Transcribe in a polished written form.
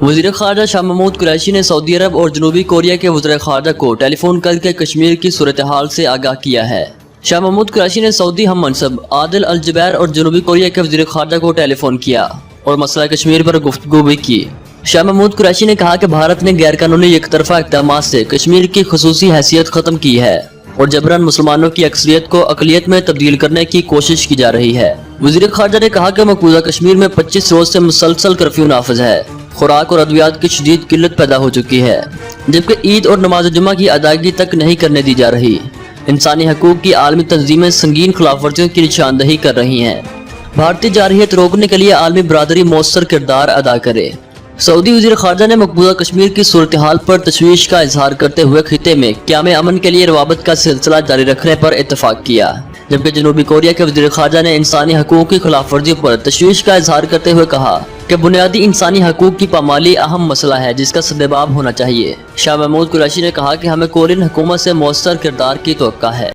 वज़ीर ख़ारजा शाह महमूद कुरैशी ने सऊदी अरब और जनूबी कोरिया के वज़ीर ख़ारजा को टेलीफोन करके कश्मीर की सूरत हाल से आगाह किया है। शाह महमूद कुरैशी ने सऊदी हम मनसब आदिल अल जुबैर और जनूबी कोरिया के वज़ीर ख़ारजा को टेलीफोन किया और मसला कश्मीर पर गुफ्तगू भी की। शाह महमूद कुरैशी ने कहा कि भारत ने गैर कानूनी एक तरफा इक़दामात से कश्मीर की खुसूसी हैसियत ख़त्म की है और जबरन मुसलमानों की अक्सरियत को अक़लियत में तब्दील करने की कोशिश की जा रही है। वज़ीर ख़ारजा ने कहा कि मकबूजा कश्मीर में 25 रोज से मुसलसल कर्फ्यू नाफिज है। खुराक और अद्वियात की शदीद किल्लत पैदा हो चुकी है, जबकि ईद और नमाज जुम्मा की अदायगी तक नहीं करने दी जा रही। इंसानी हकूक की आलमी तंजीमें संगीन खिलाफ वर्जियों की निशानदही कर रही हैं। भारतीय जारहियत रोकने के लिए आलमी बरादरी मौसर किरदार अदा करे। सऊदी वज़ीर ख़ारजा ने मकबूजा कश्मीर की सूरत हाल पर तशवीश का इजहार करते हुए खिते में क़याम अमन के लिए रवाबत का सिलसिला जारी रखने पर इत्तफाक किया, जबकि जनूबी कोरिया के वज़ीर ख़ारजा ने इंसानी हकूक की खिलाफ वर्जी पर तशवीश का इजहार करते हुए कहा कि बुनियादी इंसानी हकूक की पामाली अहम मसला है जिसका सद्देबाब होना चाहिए। शाह महमूद कुरैशी ने कहा कि हमें कोरियन हुकूमत से मौसर किरदार की तवक्का है।